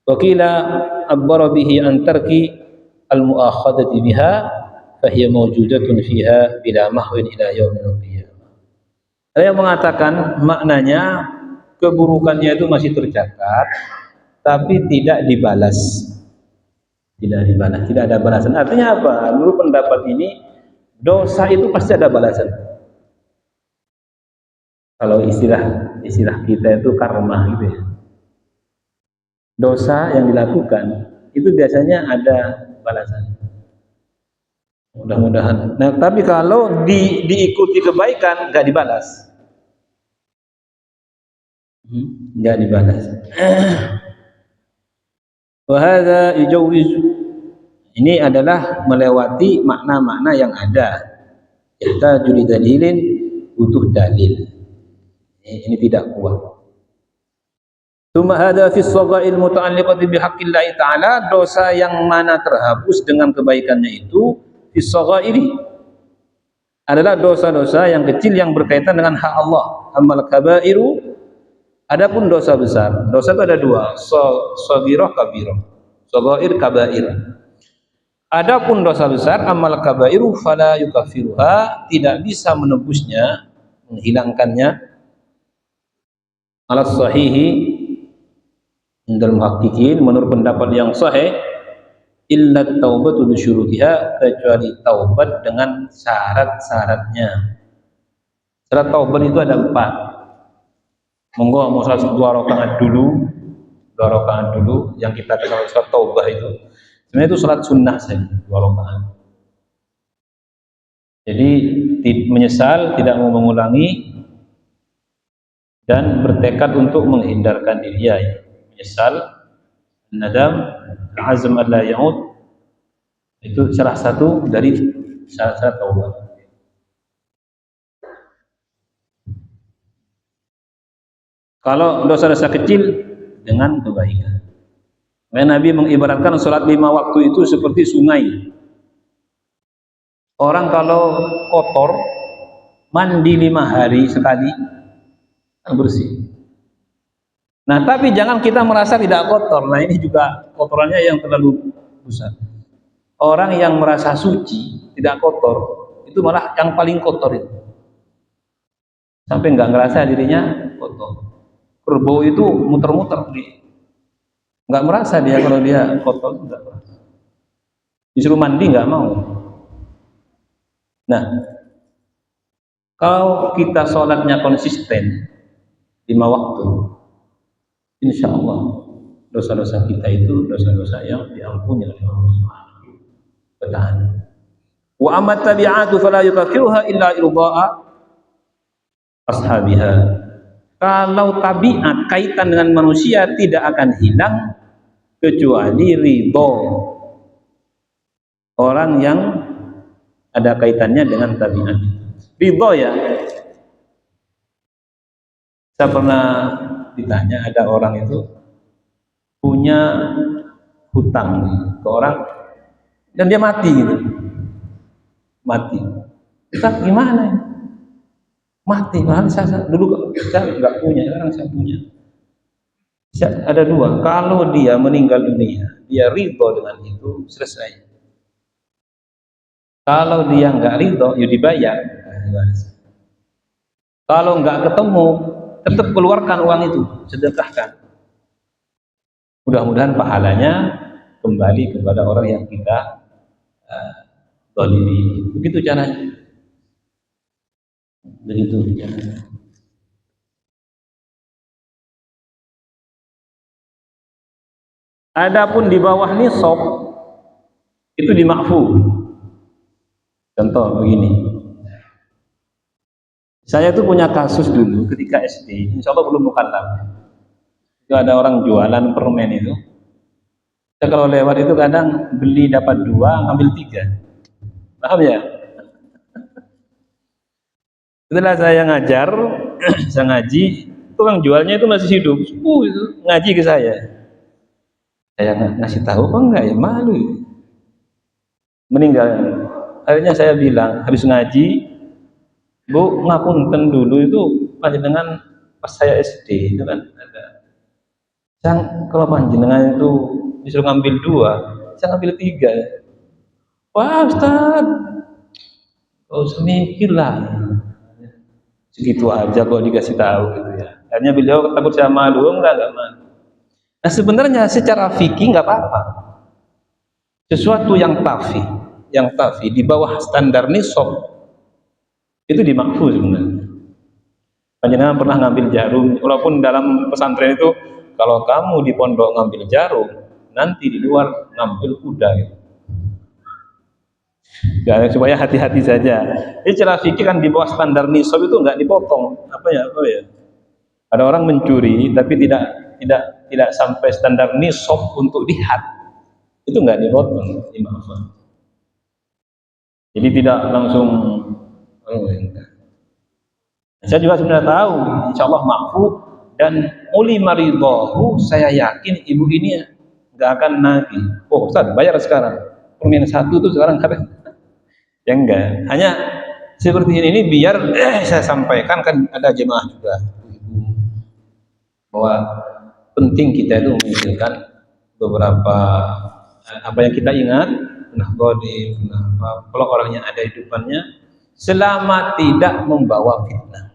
Wakila abbara bihi an tarki al-mu'akhadati biha fahiya mawjudatun fiha bila mahwin ila yaumil qiyamah. Ada yang mengatakan maknanya keburukannya itu masih tercatat tapi tidak dibalas. Tidak dibalas, tidak ada balasan. Artinya apa? Menurut pendapat ini, dosa itu pasti ada balasan. Kalau istilah kita itu karma gitu ya. Dosa yang dilakukan itu biasanya ada balasan. Mudah-mudahan. Nah, tapi kalau diikuti kebaikan nggak dibalas, nggak dibalas. Wahada yujawizu. Ini adalah melewati makna-makna yang ada. Kita juli dalilin, butuh dalil. Ini tidak kuat. Tsumma hadza fi shaghail muta'alliqati bihaqqillah ta'ala, dosa yang mana terhapus dengan kebaikannya itu fi shaghaili adalah dosa-dosa yang kecil yang berkaitan dengan hak Allah. Amal kabairu, adapun dosa besar. Dosa itu ada dua, shaghirah kabirah. Shaghair kabair. Adapun dosa besar, amal kabairu fala yukaffiruha, tidak bisa menebusnya, menghilangkannya. Ala sahihi indal muhaqqiqin, menurut pendapat yang sahih, illa taubatu bi syurutiha, kecuali taubat dengan syarat-syaratnya. Syarat taubat itu ada 4. Monggo mau salat 2 rakaat dulu, 2 rakaat dulu yang kita kenal salat taubat itu. Sebenarnya itu salat sunnah saja, 2 rakaat. Jadi menyesal, tidak mau mengulangi, dan bertekad untuk menghindarkan diri, ya. Menyesal, nadam, azam alla ya'ud, itu salah satu dari syarat taubat. Kalau dosa-dosa kecil dengan kebaikan. Nabi mengibaratkan sholat 5 waktu itu seperti sungai. Orang kalau kotor mandi 5 hari sekali bersih. Nah, tapi jangan kita merasa tidak kotor. Nah, ini juga kotorannya yang terlalu besar. Orang yang merasa suci, tidak kotor, itu malah yang paling kotor itu. Sampai nggak ngerasa dirinya kotor. Kerbau itu muter-muter, nggak merasa dia kalau dia kotor, nggak merasa. Disuruh mandi nggak mau. Nah, kalau kita sholatnya konsisten 5 waktu, insya Allah dosa-dosa kita itu dosa-dosa yang diampuni oleh Allah Subhanahu wa ta'ala. Wa amma tabi'atu fala yukaffiruha illa irda'a ashabiha. Kalau tabiat kaitan dengan manusia tidak akan hilang kecuali ridho orang yang ada kaitannya dengan tabiat. Ridho ya. Saya pernah ditanya, ada orang itu punya hutang ke orang dan dia mati gitu. Mati. Ustaz gimana? Mati. Padahal saya dulu saya nggak punya, sekarang saya punya. Ada dua. Kalau dia meninggal dunia, dia ridho dengan itu, selesai. Kalau dia nggak ridho, ya dibayar. Kalau nggak ketemu, tetap keluarkan uang itu, sedekahkan. Mudah-mudahan pahalanya kembali kepada orang yang kita zalimi. Begitu caranya. Begitu caranya. Adapun di bawah nisab itu dimakfu. Contoh begini. Saya tuh punya kasus dulu ketika SD, insya Allah belum mukallaf. Itu ada orang jualan permen itu. Saya kalau lewat itu kadang beli dapat 2, ambil 3. Paham ya? Setelah saya ngajar, saya ngaji, tukang jualnya itu masih hidup. Itu ngaji ke saya. Saya ngasih tahu kok enggak ya, malu. Meninggal. Akhirnya saya bilang, habis ngaji, Bu, ngapunten dulu itu panjenengan pas saya SD itu kan ada. Kalau panjenengan itu disuruh ngambil 2, saya ngambil 3. Wah Ustaz, oh semikir lah. Segitu aja kok dikasih tahu gitu ya. Akhirnya beliau takut saya malu, enggak malu. Nah sebenarnya secara fikih enggak apa-apa. Sesuatu yang tafi di bawah standar nisab itu dimakfu sebenarnya. Panjenengan pernah ngambil jarum, walaupun dalam pesantren itu kalau kamu di pondok ngambil jarum, nanti di luar ngambil kuda gitu. Ya, supaya hati-hati saja. Jadi cara fikih kan di bawah standar nisab itu enggak dipotong. Apa ya? Ada orang mencuri tapi tidak sampai standar nisab untuk lihat. Itu enggak dipotong, dimaafkan. Jadi tidak langsung saya juga sebenarnya tahu, insya Allah mampu dan uli maridahu, saya yakin ibu ini nggak akan nagih. Oh Ustaz, bayar sekarang. Permen 1 itu sekarang ada. Ya enggak. Hanya seperti ini biar saya sampaikan, kan ada jemaah juga bahwa penting kita itu memikirkan beberapa apa yang kita ingat, kalau orangnya ada di depannya, selama tidak membawa fitnah.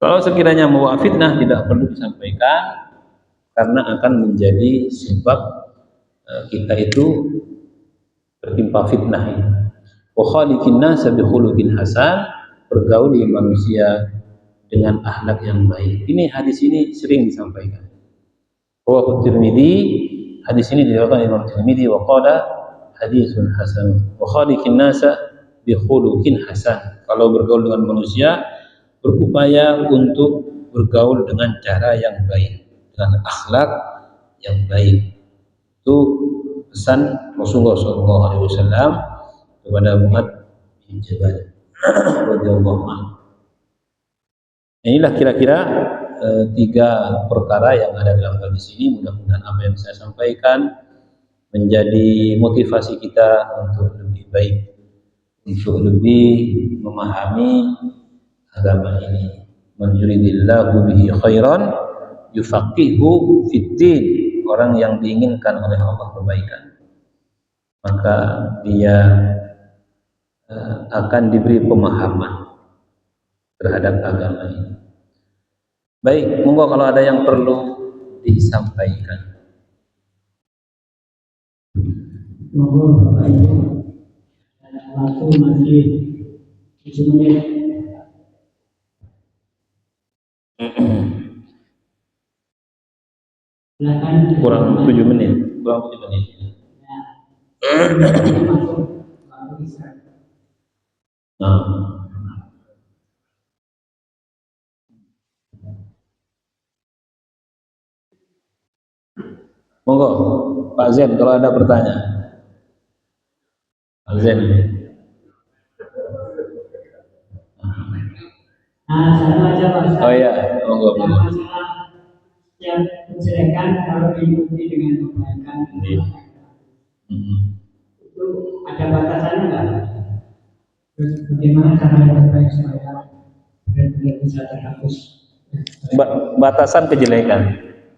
Kalau sekiranya membawa fitnah tidak perlu disampaikan karena akan menjadi sebab kita itu tertimpa fitnah. Wa khaliqin nas bi khuluqin hasan, pergauli manusia dengan akhlak yang baik. Ini hadis ini sering disampaikan. Wa Tirmidzi, hadis ini diriwayatkan Imam Tirmidzi wa qala hadisun hasan. Wa khaliqin nas bi khuluqin hasan. Kalau bergaul dengan manusia, berupaya untuk bergaul dengan cara yang baik, dengan akhlak yang baik. Itu pesan Rasulullah SAW kepada Mu'adz bin Jabal radhiyallahu anhu. Inilah kira-kira 3 perkara yang ada dalam hadis ini. Mudah-mudahan apa yang saya sampaikan menjadi motivasi kita untuk lebih baik, untuk lebih memahami agama ini. Man yuridillahu bihi khairan yufaqihu fiddin. Orang yang diinginkan oleh Allah kebaikan, maka dia akan diberi pemahaman terhadap agama ini. Baik, monggo kalau ada yang perlu disampaikan. Monggo Bapak Ibu, waktu masih 7 menit. Kurang 7 menit. Kurang 7 menit. Ya. Masuk waktu Isya. Nah. Monggo, Pak Zen kalau ada pertanyaan. Pak Zen. Satu aja Pak Ustaz. Oh iya, monggo. Yang masalah yang kejelekan kalau diikuti dengan kebaikan itu ada batasannya nggak? Terus bagaimana cara yang terbaik supaya benar-benar bisa terhapus? Batasan kejelekan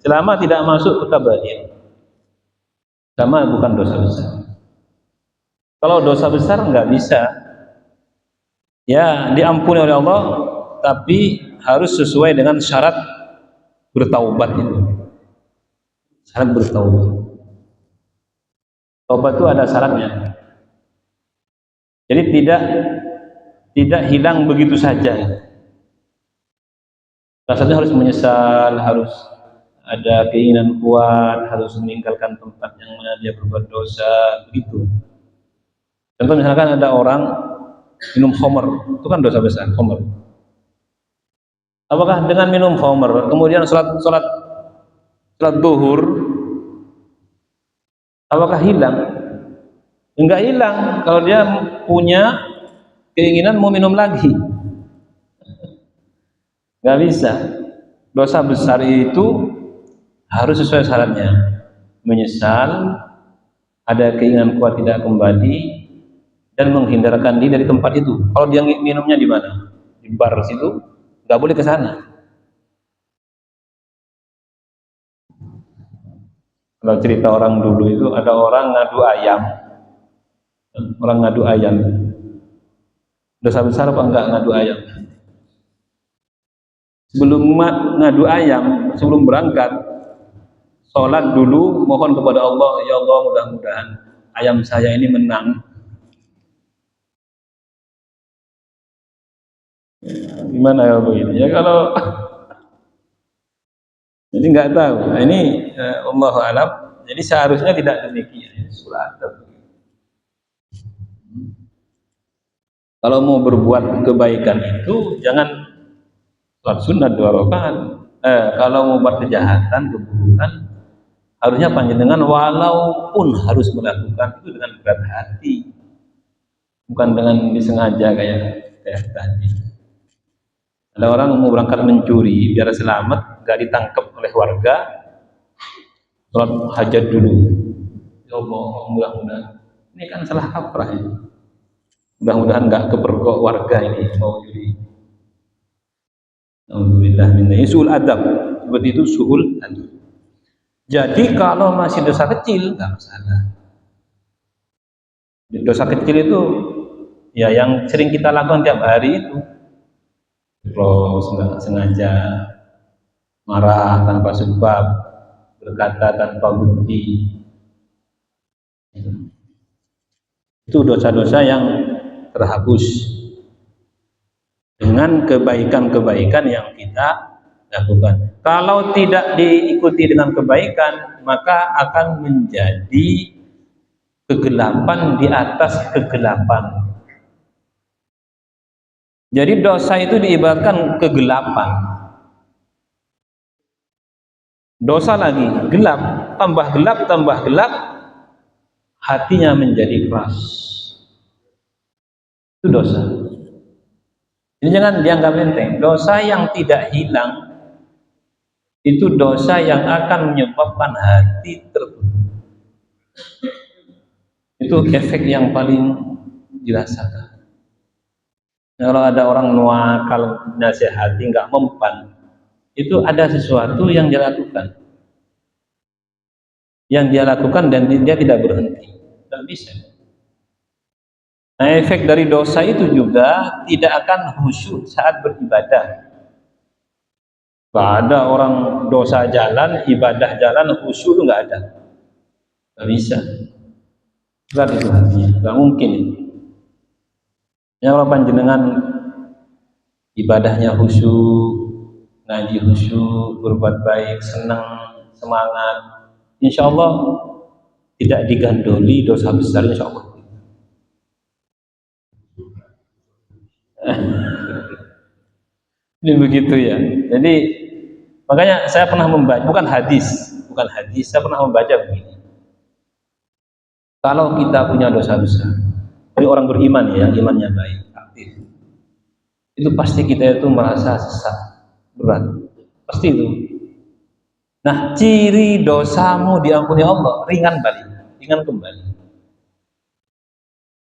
selama tidak masuk ke kabair, sama bukan dosa besar. Kalau dosa besar nggak bisa, ya diampuni oleh Allah, tapi harus sesuai dengan syarat bertaubat itu. Syarat bertaubat. Taubat itu ada syaratnya. Jadi tidak hilang begitu saja. Rasanya harus menyesal, harus ada keinginan kuat, harus meninggalkan tempat yang mana dia berbuat dosa, begitu. Contoh misalkan ada orang minum khamr, itu kan dosa besar, khamr. Apakah dengan minum khamr kemudian salat duhur apakah hilang? Enggak hilang kalau dia punya keinginan mau minum lagi. Enggak bisa. Dosa besar itu harus sesuai syaratnya. Menyesal, ada keinginan kuat tidak kembali, dan menghindarkan diri dari tempat itu. Kalau dia minumnya di mana? Di bar situ, nggak boleh ke sana. Kalau cerita orang dulu itu ada orang ngadu ayam. Orang ngadu ayam. Dosa besar apa enggak ngadu ayam? Sebelum ngadu ayam, sebelum berangkat, sholat dulu, mohon kepada Allah, ya Allah mudah-mudahan ayam saya ini menang. Gimana ya begini? Ya kalau jadi nggak tahu. Nah, ini Allahu a'lam. Jadi seharusnya tidak demikian. Sholat. Kalau mau berbuat kebaikan itu jangan sholat sunat 2 rakaat. Kalau mau buat kejahatan, keburukan, harusnya panjenengan walaupun harus melakukan itu dengan berat hati, bukan dengan disengaja kayak tadi. Ada orang mau berangkat mencuri biar selamat, nggak ditangkap oleh warga, sholat hajat dulu. Ya Allah, mudah-mudahan ini kan salah kaprah ini. Mudah-mudahan nggak kepergok warga ini mau juri. Alhamdulillah minna. Suul adab seperti itu, suul adab. Jadi kalau masih dosa kecil nggak masalah. Dosa kecil itu ya yang sering kita lakukan tiap hari itu. Terus nggak sengaja marah tanpa sebab, berkata tanpa bukti, itu dosa-dosa yang terhapus dengan kebaikan-kebaikan yang kita lakukan. Kalau tidak diikuti dengan kebaikan, maka akan menjadi kegelapan di atas kegelapan. Jadi dosa itu diibaratkan kegelapan. Dosa lagi gelap, tambah gelap, hatinya menjadi keras. Itu dosa. Ini jangan dianggap enteng. Dosa yang tidak hilang itu dosa yang akan menyebabkan hati tertutup. Itu efek yang paling dirasakan. Kalau ada orang nuakal nasihati nggak mempan, itu ada sesuatu yang dia lakukan. Yang dia lakukan dan dia tidak berhenti. Tidak bisa. Nah, efek dari dosa itu juga tidak akan khusyuk saat beribadah. Nggak ada orang dosa jalan, ibadah jalan, khusyuk itu nggak ada. Nggak bisa. Berat itu hatinya, nggak mungkin. Ya kalau panjenengan ibadahnya khusyuk, ngaji khusyuk, berbuat baik, senang, semangat, insya Allah tidak digandoli dosa besar, insya Allah. Ini begitu ya. Jadi makanya saya pernah membaca, bukan hadis bukan hadis, saya pernah membaca begini. Kalau kita punya dosa besar, ini orang beriman ya, yang imannya baik, aktif, itu pasti kita itu merasa sesak, berat, pasti itu. Nah, ciri dosamu diampuni Allah, ringan balik, ringan kembali.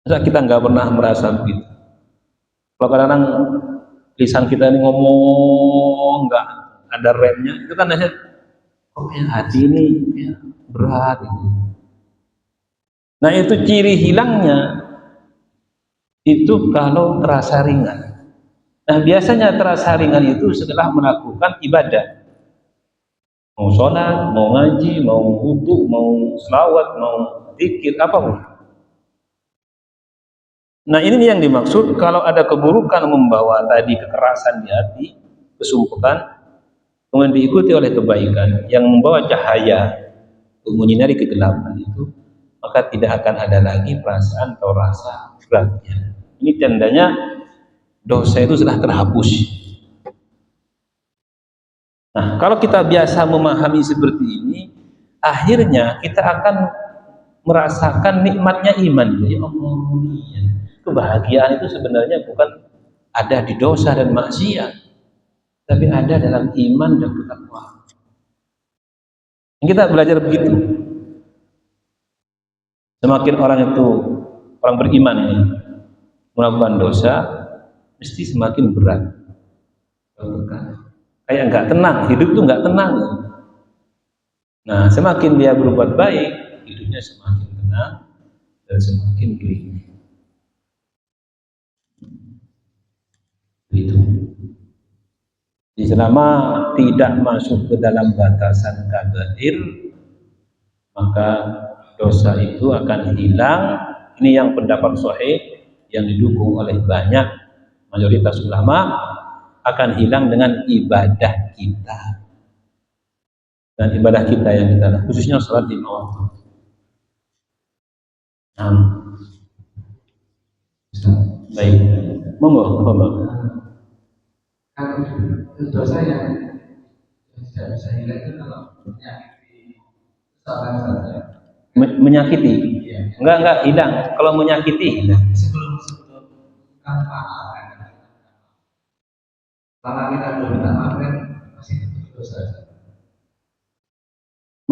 Masa kita nggak pernah merasa begitu? Kalau kadang-kadang lisan kita ini ngomong nggak ada remnya, itu kan hasil, oh ya hati ini ya, berat itu. Nah itu ciri hilangnya itu kalau terasa ringan. Nah biasanya terasa ringan itu setelah melakukan ibadah, mau sholat, mau ngaji, mau wudu, mau selawat, mau zikir, apapun. Nah ini yang dimaksud kalau ada keburukan membawa tadi kekerasan di hati, kesumpukan, kemudian diikuti oleh kebaikan yang membawa cahaya untuk menyinari kegelapan itu, maka tidak akan ada lagi perasaan atau rasa beratnya. Ini tandanya dosa itu sudah terhapus. Nah kalau kita biasa memahami seperti ini, akhirnya kita akan merasakan nikmatnya iman. Ya Allah, kebahagiaan itu sebenarnya bukan ada di dosa dan maksiat, tapi ada dalam iman dan ketakwaan. Kita belajar begitu. Semakin orang itu, orang beriman ini melakukan dosa, mesti semakin berat. Kayak nggak tenang, hidup itu nggak tenang. Nah, semakin dia berbuat baik, hidupnya semakin tenang dan semakin gering. Itu. Selama tidak masuk ke dalam batasan kabair, maka dosa itu akan hilang. Ini yang pendapat sahih yang didukung oleh banyak mayoritas ulama, akan hilang dengan ibadah kita. Dan ibadah kita yang kita lakukan, khususnya sholat lima waktu. Baik, monggo. Kan dosa yang tidak bisa hilang itu kalau menyakiti seorang saja. Menyakiti? Ya. Enggak hilang. Kalau menyakiti hilang. Sebelum tanpa kalau kita belum minta maaf kan masih dosa.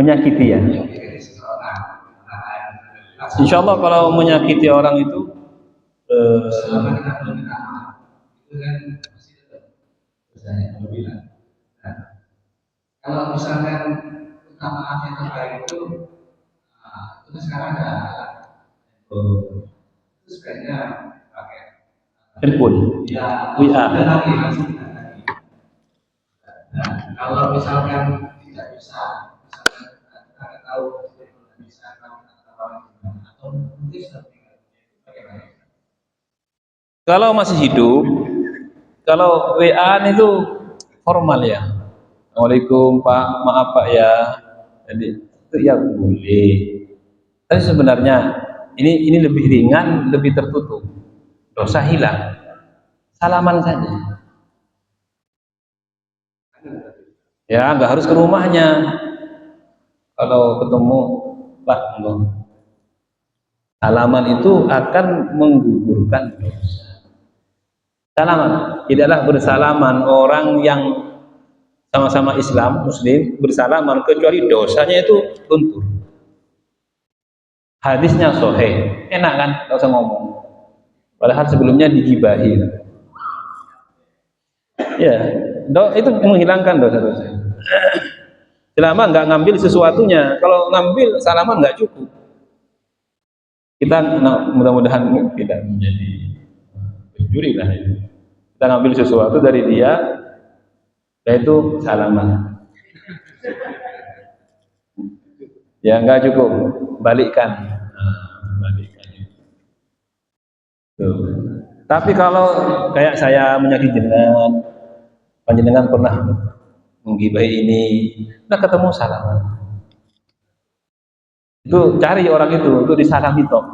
Menyakiti ya. Insya Allah kalau menyakiti orang itu, selama kita belum minta maaf itu kan masih tetap dosanya lebih. Nah, kalau misalkan minta maaf yang terbaik itu sekarang ada itu sebaiknya pakai handphone, ya, WA. lagi. Nah, kalau misalkan tidak bisa, misalkan kita tahu tidak bisa, atau mungkin sudah meninggal, bagaimana? Kalau masih hidup, kalau WA itu formal ya. Assalamualaikum Pak, maaf Pak ya. Jadi itu ya boleh. Tapi sebenarnya ini lebih ringan, lebih tertutup. Dosa hilang. Salaman saja. Ya, nggak harus ke rumahnya. Kalau ketemu Pak, salaman itu akan menggugurkan dosa. Salaman, tidaklah bersalaman orang yang sama-sama Islam, Muslim, bersalaman kecuali dosanya itu luntur. Hadisnya sahih, enak kan, nggak usah ngomong. Padahal sebelumnya digibahi. Ya, itu menghilangkan dosa-dosa. Selama nggak ngambil sesuatunya, kalau ngambil salaman nggak cukup. Kita mudah-mudahan tidak menjadi pencuri lah itu. Kita ngambil sesuatu dari dia, yaitu salaman. Ya nggak cukup, balikkan. Balikkan. Tuh. Tapi kalau kayak saya menyakiti panjenengan pernah menggibahi ini, udah ketemu salaman. Itu cari orang itu untuk disalami toh,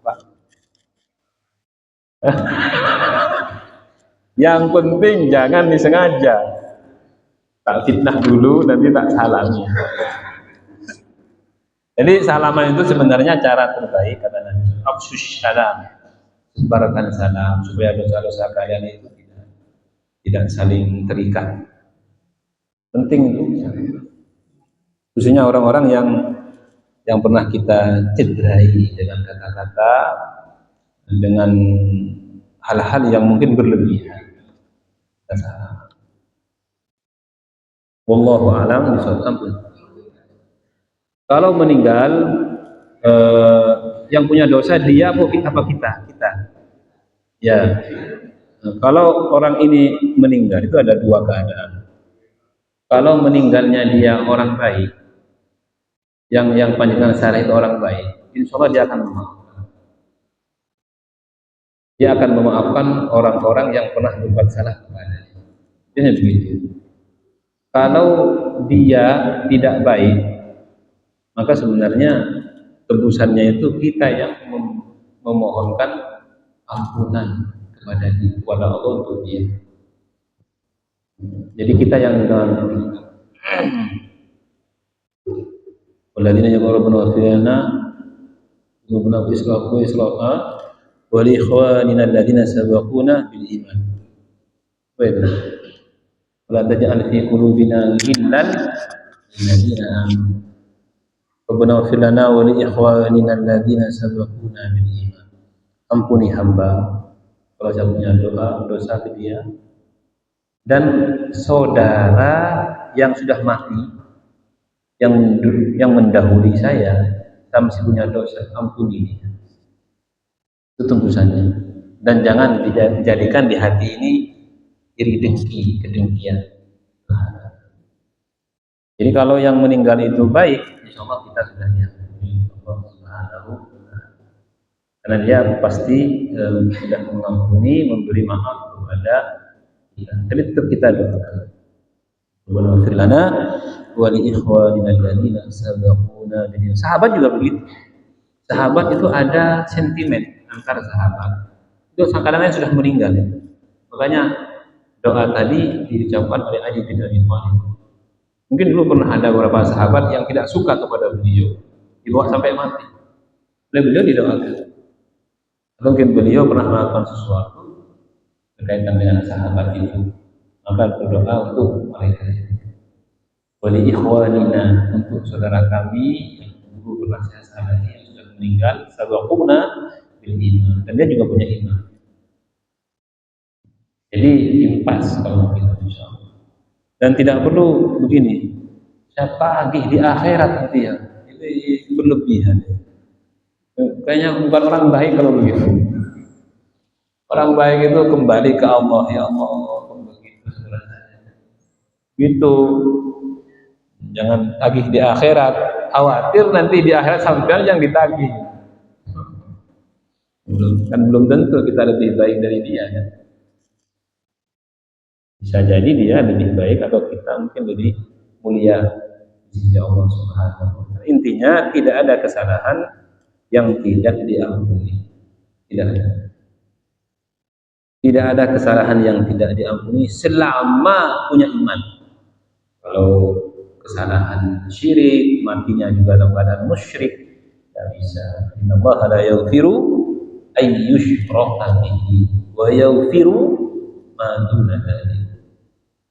Pak. Yang penting jangan disengaja. Tak fitnah dulu, nanti tak salami. Jadi salaman itu sebenarnya cara terbaik kata Nabi. Afsus salam, sebarkan salam supaya dosa-dosa kalian itu tidak saling terikat. Penting itu, khususnya orang-orang yang pernah kita cederai dengan kata-kata, dengan hal-hal yang mungkin berlebihan. Wallahu a'lam bishawab. Kalau meninggal yang punya dosa dia apa kita? Kita. Ya. Kalau orang ini meninggal itu ada dua keadaan. Kalau meninggalnya dia orang baik, yang panjang syarah itu orang baik, insya Allah dia akan memaafkan. Dia akan memaafkan orang-orang yang pernah berbuat salah kepadanya. Jadi begitu. Kalau dia tidak baik, maka sebenarnya tebusannya itu kita yang memohonkan ampunan kepada Allah untuk dia. Jadi kita yang walladzina yaquluna rabbana rabbana islaha wa li ikhwanina alladzina sabaquna bil iman. Wa la taj'al fi qulubina ghillan lil ladzina amanu. Rabbana ighfir lana wa li ikhwanina alladzina sabaquna bil iman. Ampuni hamba kalau saya punya dosa ke dia dan saudara yang sudah mati, yang mendahului saya masih punya dosa, ampuni dia. Itu tembusannya. Dan jangan dijadikan di hati ini iri dengki, kedengkian. Jadi kalau yang meninggal itu baik, insya Allah kita sudah diampuni Allah Subhanahu wa Ta'ala. Karena dia pasti sudah mengampuni, memberi maaf kepada kita. Tapi tetap kita doakan. Rabbana ighfir lana wa li ikhwanina alladzina sabaquna bil iman. Sahabat juga begitu. Sahabat itu ada sentimen antara sahabat. Itu kadang-kadang sudah meninggal. Ya. Makanya doa tadi diucapkan oleh Ali bin Abi Thalib. Mungkin dulu pernah ada beberapa sahabat yang tidak suka kepada beliau, dibawa sampai mati. Beliau didoakan. Mungkin beliau pernah melakukan sesuatu berkaitan dengan sahabat itu, maka berdoa untuk mereka. Wali ikhwanina, untuk saudara kami yang dulu pernah saya sahabat yang sudah meninggal, sabaquna bil iman, dan dia juga punya iman. Jadi impas kalau kita insyaallah. Dan tidak perlu begini, saya tagih di akhirat nanti ya, itu berlebihan. Kayaknya bukan orang baik kalau begitu. Orang baik itu kembali ke Allah, ya Allah, begitu sebenarnya. Gitu. Jangan tagih di akhirat, khawatir nanti di akhirat sampai yang ditagih. Belum tentu kita lebih baik dari dia kan. Bisa jadi dia lebih baik atau kita mungkin lebih mulia di sisi Allah Subhanahu wa Ta'ala. Intinya tidak ada kesalahan yang tidak diampuni. Tidak ada kesalahan yang tidak diampuni selama punya iman. Kalau kesalahan syirik, matinya juga dalam keadaan musyrik, tidak bisa. Innallaha la yaghfiru ay yushraka bihi wa yaghfiru ma duna dzalik.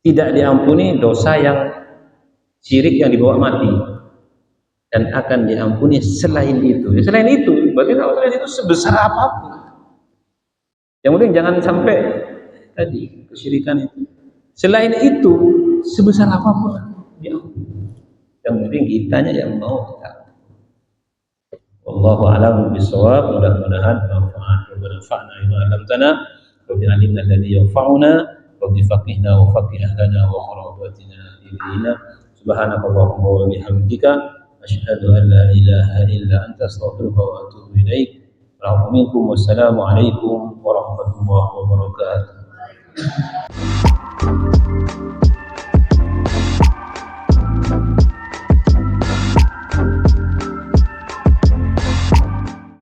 Tidak diampuni dosa yang syirik yang dibawa mati, dan akan diampuni selain itu. Selain itu, berarti kalau selain itu sebesar apapun. Yang penting jangan sampai tadi kesyirikan itu. Selain itu, sebesar apapun diampuni. Yang penting kitanya yang mau kita. Wallahu a'lam bishawab. Mudah-mudahan bermanfaat wa nafa'na bima 'allamtana wa bi'alimna alladhi yanfa'una wa bifaqihna wa faqih ahlana wa kharabatina dinina. Subhanakallahumma wa bihamdika asyhadu an la ilaha illa anta astaghfiruka wa atubu ilaik. Wassalamu alaikum